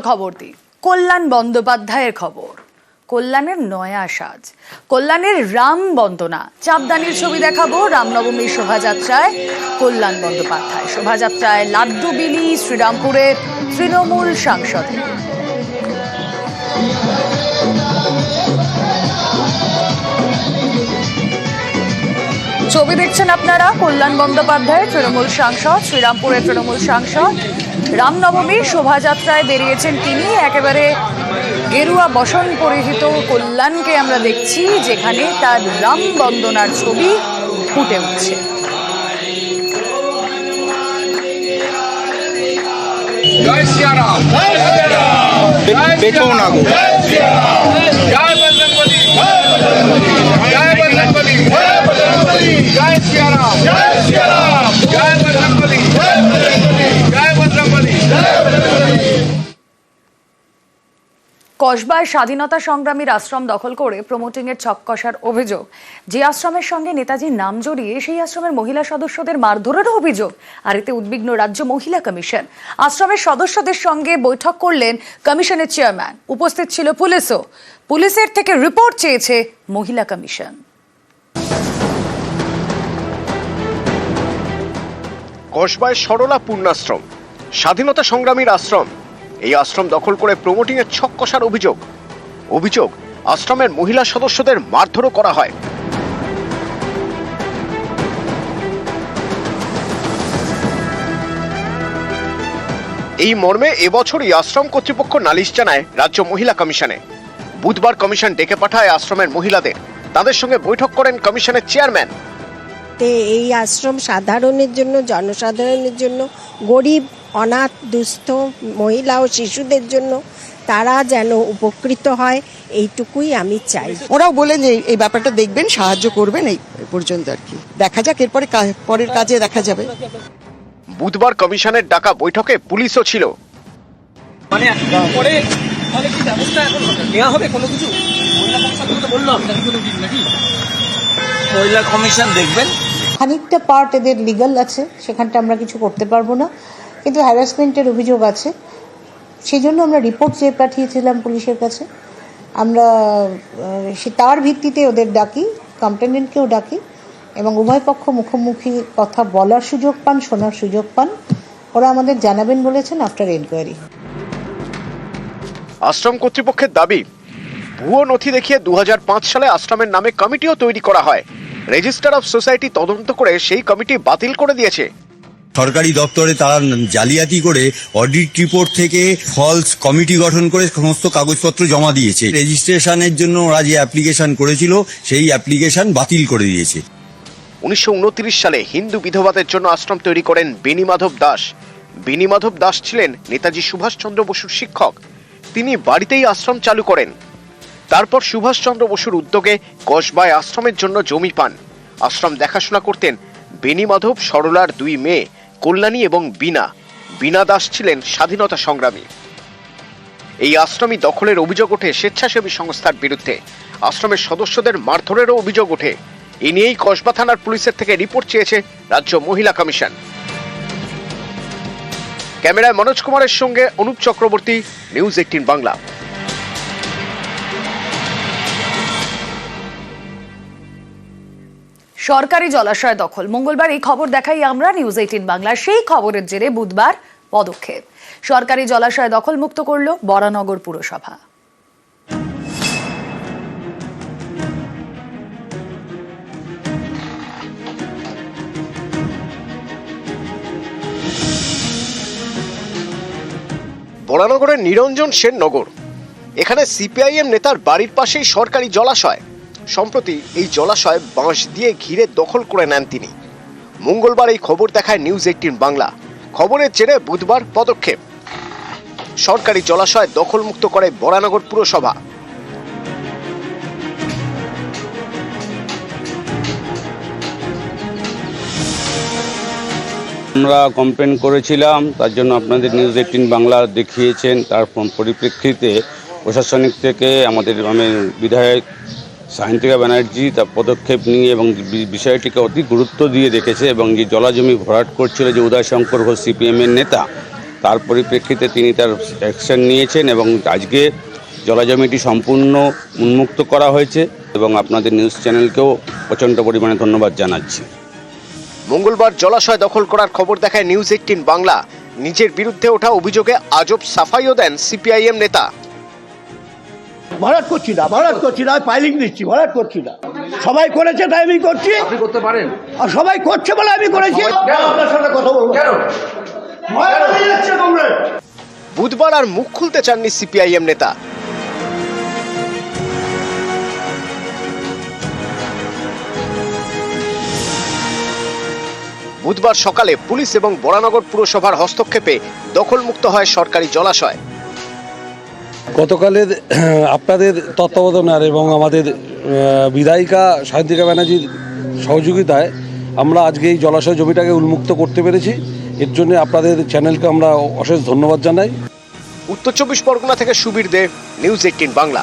খবর দিই কল্যাণ বন্দ্যোপাধ্যায়ের খবর। কল্যাণের নয়া সাজ, কল্যাণের রাম বন্দনা চাপদানির ছবি দেখাবো। রামনবমীর শোভাযাত্রায় কল্যাণ বন্দ্যোপাধ্যায়, শোভাযাত্রায় লাড্ডু বিলি শ্রীরামপুরে তৃণমূল সাংসদে। ছবি দেখছেন আপনারা, কল্যাণ বন্দ্যোপাধ্যায় তৃণমূল সাংসদ, শ্রীরামপুরের তৃণমূল সাংসদ। রামনবমীর শোভাযাত্রায় বেরিয়েছেন তিনি। একেবারে গেরুয়া বসন পরিহিত কল্যাণকে আমরা দেখছি, যেখানে তার রাম বন্দনার ছবি ফুটে উঠছে। জয় শ্রীরাম, জয় শ্রীরাম, বেচো না গো, জয় বজরংবলী, জয় বজরংবলী, জয় বজরংবলী, জয় শ্রীরাম, জয় শ্রীরাম, জয় বজরংবলী, জয় বজরংবলী, জয় বজরংবলী, জয় বজরংবলী। কসবায় স্বাধীনতা সংগ্রামীর আশ্রম দখল করে প্রমোটিং এর ছক কষার অভিযোগ। যে আশ্রমের সঙ্গে নেতাজির নাম জড়িয়ে সেই আশ্রমের মহিলা সদস্যদের মারধরেরও অভিযোগ। আর এতে উদ্বিগ্ন রাজ্য মহিলা কমিশন। আশ্রমের সদস্যদের সঙ্গে বৈঠক করলেন কমিশনের চেয়ারম্যান। উপস্থিত ছিল পুলিশও। পুলিশের থেকে রিপোর্ট চেয়েছে মহিলা কমিশন। কসবায় সরলা পূর্ণাশ্রম, স্বাধীনতা সংগ্রামীর আশ্রম। এই আশ্রম দখল করে প্রমোটিং এর ছক কষার অভিযোগ আশ্রমের মহিলা সদস্যদের মারধরও করা হয়। এই মর্মে এবছরই আশ্রম কর্তৃপক্ষ নালিশ জানায় রাজ্য মহিলা কমিশনে। বুধবার কমিশন ডেকে পাঠায় আশ্রমের মহিলাদের। তাদের সঙ্গে বৈঠক করেন কমিশনের চেয়ারম্যান। এই আশ্রম সাধারণের জন্য, জনসাধারণের জন্য, গরিব অনাথ দুস্থ মহিলা ও শিশুদের জন্য, তারা যেন উপকৃত হয়, এইটুকুই আমি চাই। ওরাও বলেন যে এই ব্যাপারটা দেখবেন, সাহায্য করবেন, এই পর্যন্ত আর কি। দেখা যাক, এরপরে পরের কাজে দেখা যাবে। বুধবার কমিশনের ডাকা বৈঠকে পুলিশও ছিল। মানে পরে তাহলে কি ব্যবস্থা এখন নেওয়া হবে কোনো কিছু? মহিলা কমিশন তো বললাম নাকি মহিলা কমিশন দেখবেন। খানিকটা পার্ট এদের লিগ্যাল আছে, সেখানটা আমরা কিছু করতে পারবো না, কিন্তু হ্যারাসমেন্টের অভিযোগ আছে। সেই জন্য আমরা রিপোর্ট চেয়ে পাঠিয়েছিলাম পুলিশের কাছে। আমরা তার ভিত্তিতে ওদের ডাকি, কমপ্লেনেন্টকেও ডাকি, এবং উভয় পক্ষ মুখোমুখি কথা বলার সুযোগ পান, শোনার সুযোগ পান। ওরা আমাদের জানাবেন বলেছেন আফটার এনকোয়ারি। আশ্রম কর্তৃপক্ষের দাবি, ভুয়ো নথি দেখিয়ে 2005 সালে আশ্রমের নামে কমিটিও তৈরি করা হয়। রেজিস্টার অফ সোসাইটি তদন্ত করে সেই কমিটি বাতিল করে দিয়েছে। সরকারি দপ্তরে তারা জালিয়াতি করে অডিট রিপোর্ট থেকে ফলস কমিটি গঠন করে সমস্ত কাগজপত্র জমা দিয়েছে। রেজিস্ট্রেশনের জন্য ওরা যে অ্যাপ্লিকেশন করেছিল সেই অ্যাপ্লিকেশন বাতিল করে দিয়েছে। 1929 সালে হিন্দু বিধবাদের জন্য আশ্রম তৈরি করেন বেণীমাধব দাস। বেণীমাধব দাস ছিলেন নেতাজি সুভাষচন্দ্র বসুর শিক্ষক। তিনি বাড়িতেই আশ্রম চালু করেন। তারপর সুভাষচন্দ্র বসুর উদ্যোগে কসবায় আশ্রমের জন্য জমি পান। আশ্রম দেখাশোনা করতেন বেণীমাধব সরলার 2 মেয়ে কল্যাণী এবং বীণা। বীণা দাস ছিলেন স্বাধীনতা সংগ্রামী। এই আশ্রমই দখলের অভিযোগ ওঠে স্বেচ্ছাসেবী সংস্থার বিরুদ্ধে। আশ্রমের সদস্যদের মারধরেরও অভিযোগ ওঠে। এ নিয়েই কসবা থানার পুলিশের থেকে রিপোর্ট চেয়েছে রাজ্য মহিলা কমিশন। ক্যামেরায় মনোজ কুমারের সঙ্গে অনুপ চক্রবর্তী, নিউজ 18 বাংলা। সরকারি জলাশয় দখল, মঙ্গলবার এই খবর দেখাই আমরা নিউজ 18 বাংলা। সেই খবরের জেরে বুধবার পদক্ষেপ। সরকারি জলাশয় দখল মুক্ত করল বরানগর পুরসভা। বরানগরের নিরঞ্জন সেন নগর। এখানে সিপিআইএম নেতার বাড়ির পাশেই সরকারি জলাশয়। সম্প্রতি এই জলাশয় বাঁশ দিয়ে ঘিরে দখল করে নেন তিনি। মঙ্গলবার এই খবর দেখায় নিউজ 18 বাংলা। খবরের জেরে বুধবার পদক্ষেপ। সরকারি জলাশয় দখলমুক্ত করে বরানগর পুরসভা। আমরা কমপ্লেন করেছিলাম, তার জন্য আপনাদের নিউজ 18 বাংলা দেখিয়েছেন। তার পরিপ্রেক্ষিতে প্রশাসনিক থেকে আমাদের বিধায়ক সায়ন্তিকা ব্যানার্জি তার পদক্ষেপ নিয়ে এবং বিষয়টিকে অতি গুরুত্ব দিয়ে দেখেছে এবং যে জলাজমি ভরাট করছিল যে উদয়শঙ্কর ঘোষ সিপিএমের নেতা, তার পরিপ্রেক্ষিতে তিনি তার অ্যাকশন নিয়েছেন এবং আজকে জলাজমিটি সম্পূর্ণ উন্মুক্ত করা হয়েছে এবং আপনাদের নিউজ চ্যানেলকেও প্রচণ্ড পরিমাণে ধন্যবাদ জানাচ্ছি। মঙ্গলবার জলাশয় দখল করার খবর দেখায় নিউজ 18 বাংলা। নিজের বিরুদ্ধে ওঠা অভিযোগে আজব সাফাইও দেন সিপিআইএম নেতা। ভরাট করছি না, পাইলিং দিচ্ছি, ভরাট করছি না। সবাই করেছে তাই আমি করছি। আপনি করতে পারেন, আর সবাই করছে বলে আমি করেছি। আপনার সাথে কথা বলবো। বুধবার আর মুখ খুলতে চাননি সিপিআইএম নেতা। বুধবার সকালে পুলিশ এবং বরানগর পুরসভার হস্তক্ষেপে দখলমুক্ত হয় সরকারি জলাশয়। গতকালের আপনাদের তত্ত্বাবধান এবং আমাদের বিধায়িকা সায়ন্তিকা ব্যানার্জির সহযোগিতায় আমরা আজকে এই জলাশয় জমিটাকে উন্মুক্ত করতে পেরেছি। এর জন্য আপনাদের চ্যানেলকে আমরা অশেষ ধন্যবাদ জানাই। উত্তর 24 পরগনা থেকে সুবীর দে, নিউজ 18 বাংলা।